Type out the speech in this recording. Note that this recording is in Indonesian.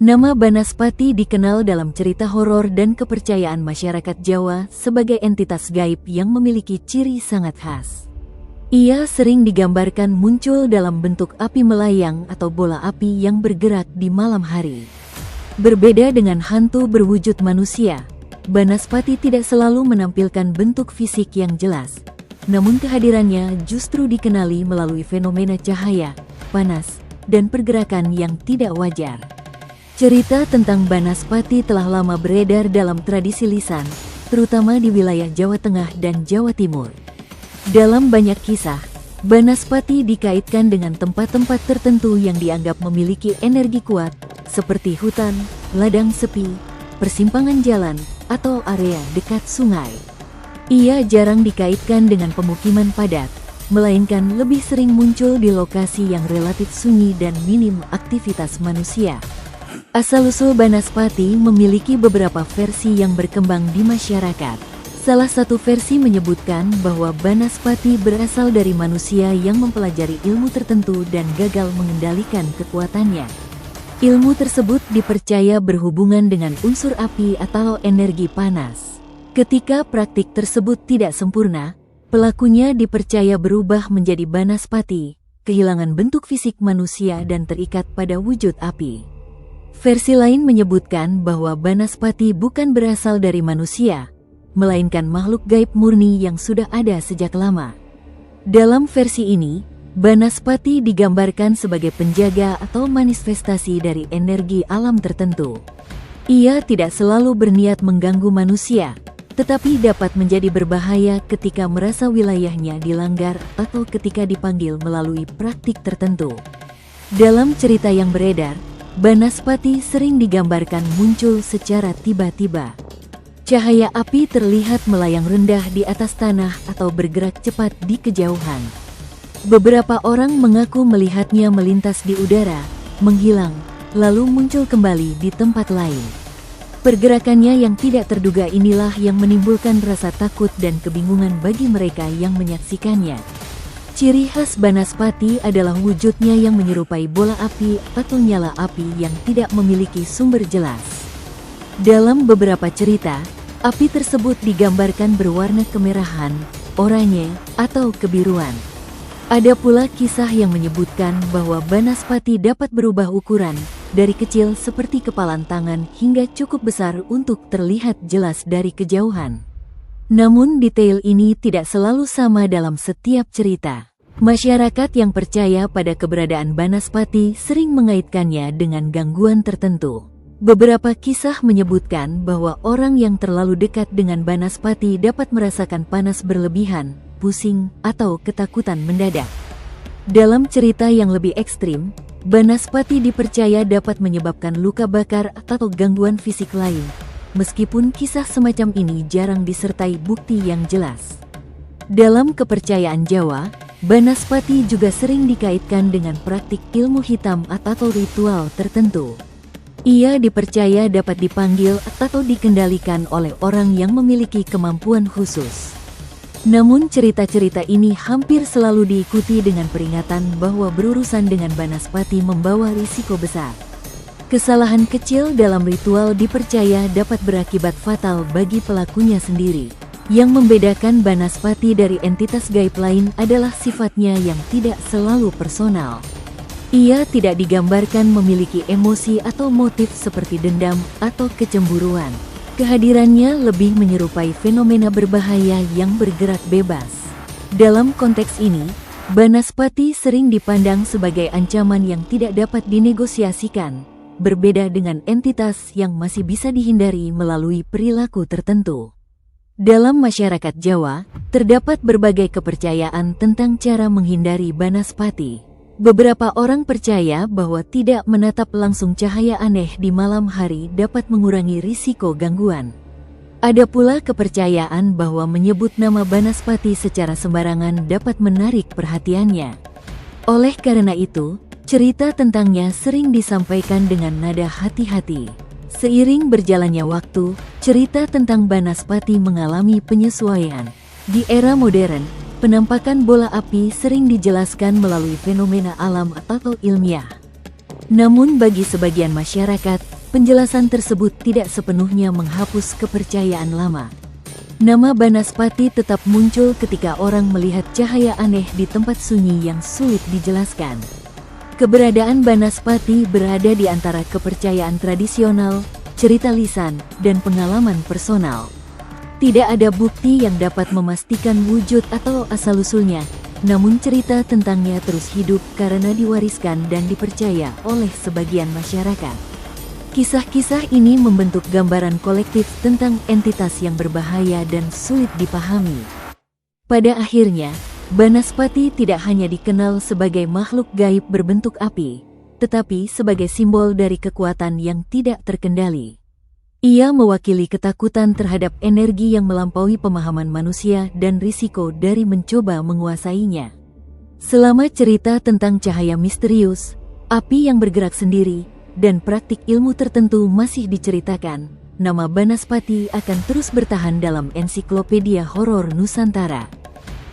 Nama Banaspati dikenal dalam cerita horor dan kepercayaan masyarakat Jawa sebagai entitas gaib yang memiliki ciri sangat khas. Ia sering digambarkan muncul dalam bentuk api melayang atau bola api yang bergerak di malam hari. Berbeda dengan hantu berwujud manusia, Banaspati tidak selalu menampilkan bentuk fisik yang jelas, namun kehadirannya justru dikenali melalui fenomena cahaya, panas, dan pergerakan yang tidak wajar. Cerita tentang Banaspati telah lama beredar dalam tradisi lisan, terutama di wilayah Jawa Tengah dan Jawa Timur. Dalam banyak kisah, Banaspati dikaitkan dengan tempat-tempat tertentu yang dianggap memiliki energi kuat, seperti hutan, ladang sepi, persimpangan jalan, atau area dekat sungai. Ia jarang dikaitkan dengan pemukiman padat, melainkan lebih sering muncul di lokasi yang relatif sunyi dan minim aktivitas manusia. Asal-usul Banaspati memiliki beberapa versi yang berkembang di masyarakat. Salah satu versi menyebutkan bahwa Banaspati berasal dari manusia yang mempelajari ilmu tertentu dan gagal mengendalikan kekuatannya. Ilmu tersebut dipercaya berhubungan dengan unsur api atau energi panas. Ketika praktik tersebut tidak sempurna, pelakunya dipercaya berubah menjadi Banaspati, kehilangan bentuk fisik manusia dan terikat pada wujud api. Versi lain menyebutkan bahwa Banaspati bukan berasal dari manusia, melainkan makhluk gaib murni yang sudah ada sejak lama. Dalam versi ini, Banaspati digambarkan sebagai penjaga atau manifestasi dari energi alam tertentu. Ia tidak selalu berniat mengganggu manusia, tetapi dapat menjadi berbahaya ketika merasa wilayahnya dilanggar atau ketika dipanggil melalui praktik tertentu. Dalam cerita yang beredar, Banaspati sering digambarkan muncul secara tiba-tiba. Cahaya api terlihat melayang rendah di atas tanah atau bergerak cepat di kejauhan. Beberapa orang mengaku melihatnya melintas di udara, menghilang, lalu muncul kembali di tempat lain. Pergerakannya yang tidak terduga inilah yang menimbulkan rasa takut dan kebingungan bagi mereka yang menyaksikannya. Ciri khas Banaspati adalah wujudnya yang menyerupai bola api atau nyala api yang tidak memiliki sumber jelas. Dalam beberapa cerita, api tersebut digambarkan berwarna kemerahan, oranye, atau kebiruan. Ada pula kisah yang menyebutkan bahwa Banaspati dapat berubah ukuran, dari kecil seperti kepalan tangan hingga cukup besar untuk terlihat jelas dari kejauhan. Namun detail ini tidak selalu sama dalam setiap cerita. Masyarakat yang percaya pada keberadaan Banaspati sering mengaitkannya dengan gangguan tertentu. Beberapa kisah menyebutkan bahwa orang yang terlalu dekat dengan Banaspati dapat merasakan panas berlebihan, pusing, atau ketakutan mendadak. Dalam cerita yang lebih ekstrim, Banaspati dipercaya dapat menyebabkan luka bakar atau gangguan fisik lain, meskipun kisah semacam ini jarang disertai bukti yang jelas. Dalam kepercayaan Jawa, Banaspati juga sering dikaitkan dengan praktik ilmu hitam atau ritual tertentu. Ia dipercaya dapat dipanggil atau dikendalikan oleh orang yang memiliki kemampuan khusus. Namun cerita-cerita ini hampir selalu diikuti dengan peringatan bahwa berurusan dengan Banaspati membawa risiko besar. Kesalahan kecil dalam ritual dipercaya dapat berakibat fatal bagi pelakunya sendiri. Yang membedakan Banaspati dari entitas gaib lain adalah sifatnya yang tidak selalu personal. Ia tidak digambarkan memiliki emosi atau motif seperti dendam atau kecemburuan. Kehadirannya lebih menyerupai fenomena berbahaya yang bergerak bebas. Dalam konteks ini, Banaspati sering dipandang sebagai ancaman yang tidak dapat dinegosiasikan, berbeda dengan entitas yang masih bisa dihindari melalui perilaku tertentu. Dalam masyarakat Jawa, terdapat berbagai kepercayaan tentang cara menghindari Banaspati. Beberapa orang percaya bahwa tidak menatap langsung cahaya aneh di malam hari dapat mengurangi risiko gangguan. Ada pula kepercayaan bahwa menyebut nama Banaspati secara sembarangan dapat menarik perhatiannya. Oleh karena itu, cerita tentangnya sering disampaikan dengan nada hati-hati. Seiring berjalannya waktu, cerita tentang Banaspati mengalami penyesuaian. Di era modern, penampakan bola api sering dijelaskan melalui fenomena alam atau ilmiah. Namun bagi sebagian masyarakat, penjelasan tersebut tidak sepenuhnya menghapus kepercayaan lama. Nama Banaspati tetap muncul ketika orang melihat cahaya aneh di tempat sunyi yang sulit dijelaskan. Keberadaan Banaspati berada di antara kepercayaan tradisional, cerita lisan, dan pengalaman personal. Tidak ada bukti yang dapat memastikan wujud atau asal-usulnya, namun cerita tentangnya terus hidup karena diwariskan dan dipercaya oleh sebagian masyarakat. Kisah-kisah ini membentuk gambaran kolektif tentang entitas yang berbahaya dan sulit dipahami. Pada akhirnya, Banaspati tidak hanya dikenal sebagai makhluk gaib berbentuk api, tetapi sebagai simbol dari kekuatan yang tidak terkendali. Ia mewakili ketakutan terhadap energi yang melampaui pemahaman manusia dan risiko dari mencoba menguasainya. Selama cerita tentang cahaya misterius, api yang bergerak sendiri, dan praktik ilmu tertentu masih diceritakan, nama Banaspati akan terus bertahan dalam ensiklopedia horor Nusantara.